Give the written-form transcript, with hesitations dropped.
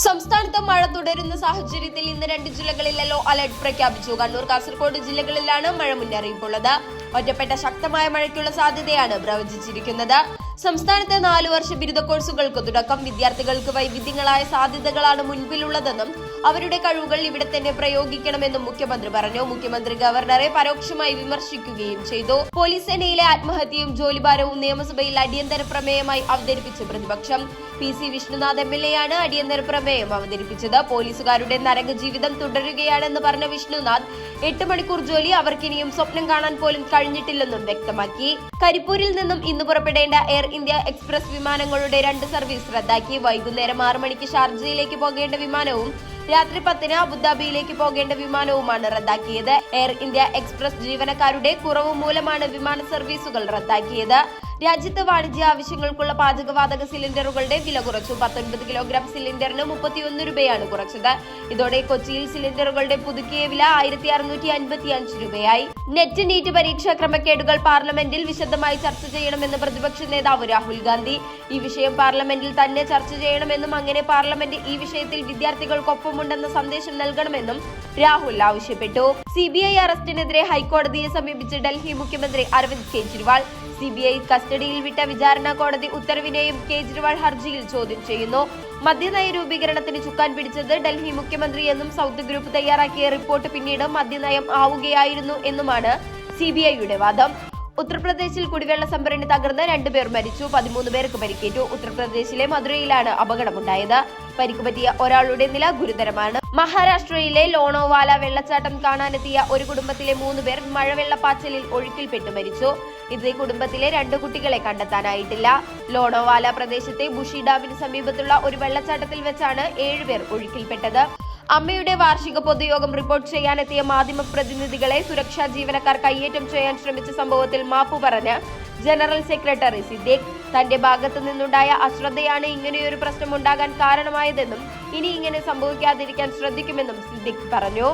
സംസ്ഥാനത്ത് മഴ തുടരുന്ന സാഹചര്യത്തിൽ ഇന്ന് 2 ജില്ലകളിൽ യെല്ലോ അലർട്ട് പ്രഖ്യാപിച്ചു. കണ്ണൂർ, കാസർഗോഡ് ജില്ലകളിലാണ് മഴ മുന്നറിയിപ്പുള്ളത്. ഒറ്റപ്പെട്ട ശക്തമായ മഴയ്ക്കുള്ള സാധ്യതയാണ് പ്രവചിച്ചിരിക്കുന്നത്. സംസ്ഥാനത്തെ 4 വർഷ ബിരുദ കോഴ്സുകൾക്ക് തുടക്കം. വിദ്യാർത്ഥികൾക്ക് വൈവിധ്യങ്ങളായ സാധ്യതകളാണ് മുൻപിലുള്ളതെന്നും അവരുടെ കഴിവുകൾ ഇവിടെ തന്നെ പ്രയോഗിക്കണമെന്നും മുഖ്യമന്ത്രി പറഞ്ഞു. മുഖ്യമന്ത്രി ഗവർണറെ പരോക്ഷമായി വിമർശിക്കുകയും ചെയ്തു. പോലീസ് സേനയിലെ ആത്മഹത്യയും ജോലിഭാരവും നിയമസഭയിൽ അടിയന്തര പ്രമേയമായി അവതരിപ്പിച്ച പ്രതിപക്ഷം. PC വിഷ്ണുനാഥ് MLA ആണ് അടിയന്തര പ്രമേയം അവതരിപ്പിച്ചത്. പോലീസുകാരുടെ നരക ജീവിതം തുടരുകയാണെന്ന് പറഞ്ഞ വിഷ്ണുനാഥ് 8 മണിക്കൂർ ജോലി അവർക്കിനിയും സ്വപ്നം കാണാൻ പോലും കഴിഞ്ഞിട്ടില്ലെന്നും വ്യക്തമാക്കി. കരിപ്പൂരിൽ നിന്നും ഇന്ന് പുറപ്പെടേണ്ട എയർ ഇന്ത്യ എക്സ്പ്രസ് വിമാനങ്ങളുടെ 2 സർവീസ് റദ്ദാക്കി. വൈകുന്നേരം 6 മണിക്ക് ഷാർജയിലേക്ക് പോകേണ്ട വിമാനവും രാത്രി 10-ന് അബുദാബിയിലേക്ക് പോകേണ്ട വിമാനവുമാണ് റദ്ദാക്കിയത്. എയർ ഇന്ത്യ എക്സ്പ്രസ് ജീവനക്കാരുടെ കുറവ് മൂലമാണ് വിമാന സർവീസുകൾ റദ്ദാക്കിയത്. രാജ്യത്ത് വാണിജ്യ ആവശ്യങ്ങൾക്കുള്ള പാചകവാതക സിലിണ്ടറുകളുടെ വില കുറച്ചു. 19 കിലോഗ്രാം സിലിണ്ടറിന് 31 രൂപയാണ് കുറച്ചത്. ഇതോടെ കൊച്ചിയിൽ സിലിണ്ടറുകളുടെ പുതുക്കിയ വില 1655 രൂപയായി. നെറ്റ് നീറ്റ് പരീക്ഷാ ക്രമക്കേടുകൾ പാർലമെന്റിൽ വിശദമായി ചർച്ച ചെയ്യണമെന്ന് പ്രതിപക്ഷ നേതാവ് രാഹുൽ ഗാന്ധി. ഈ വിഷയം പാർലമെന്റിൽ തന്നെ ചർച്ച ചെയ്യണമെന്നും അങ്ങനെ പാർലമെന്റ് ഈ വിഷയത്തിൽ വിദ്യാർത്ഥികൾക്കൊപ്പമുണ്ടെന്ന സന്ദേശം നൽകണമെന്നും രാഹുൽ ആവശ്യപ്പെട്ടു. CBI അറസ്റ്റിനെതിരെ ഹൈക്കോടതിയെ സമീപിച്ച് ഡൽഹി മുഖ്യമന്ത്രി അരവിന്ദ് കെജ്രിവാൾ. CBI കസ്റ്റഡിയിൽ വിട്ട വിചാരണ കോടതി ഉത്തരവിനെയും കേജ്രിവാൾ ഹർജിയിൽ ചോദ്യം ചെയ്യുന്നു. മദ്യനയ രൂപീകരണത്തിന് ചുക്കാൻ പിടിച്ചത് ഡൽഹി മുഖ്യമന്ത്രിയെന്നും സൗത്ത് ഗ്രൂപ്പ് തയ്യാറാക്കിയ റിപ്പോർട്ട് പിന്നീട് മദ്യനയം ആവുകയായിരുന്നു എന്നുമാണ് CBIയുടെ വാദം. ഉത്തർപ്രദേശിൽ കുടിവെള്ള സംഭരണി തകർന്ന് 2 പേർ മരിച്ചു. 13 പേർക്ക് പരിക്കേറ്റു. ഉത്തർപ്രദേശിലെ മധുരയിലാണ് അപകടമുണ്ടായത്. പരിക്കുപറ്റിയ ഒരാളുടെ നില ഗുരുതരമാണ്. മഹാരാഷ്ട്രയിലെ ലോണോവാല വെള്ളച്ചാട്ടം കാണാനെത്തിയ ഒരു കുടുംബത്തിലെ 3 പേർ മഴവെള്ളപ്പാച്ചിലിൽ ഒഴുക്കിൽപ്പെട്ടു മരിച്ചു. ഇതേ കുടുംബത്തിലെ 2 കുട്ടികളെ കണ്ടെത്താനായിട്ടില്ല. ലോണോവാല പ്രദേശത്തെ ബുഷി ഡാമിന് സമീപത്തുള്ള ഒരു വെള്ളച്ചാട്ടത്തിൽ വെച്ചാണ് 7 പേർ ഒഴുക്കിൽപ്പെട്ടത്. അമ്മയുടെ വാർഷിക പൊതുയോഗം റിപ്പോർട്ട് ചെയ്യാനെത്തിയ മാധ്യമ പ്രതിനിധികളെ സുരക്ഷാ ജീവനക്കാർ കയ്യേറ്റം ചെയ്യാൻ ശ്രമിച്ച സംഭവത്തിൽ മാപ്പു പറഞ്ഞ് ജനറൽ സെക്രട്ടറി സിദ്ദിഖ്. തന്റെ ഭാഗത്തു നിന്നുണ്ടായ അശ്രദ്ധയാണ് ഇങ്ങനെയൊരു പ്രശ്നം ഉണ്ടാകാൻ കാരണമായതെന്നും ഇനി ഇങ്ങനെ സംഭവിക്കാതിരിക്കാൻ ശ്രദ്ധിക്കുമെന്നും സിദ്ദിഖ് പറഞ്ഞു.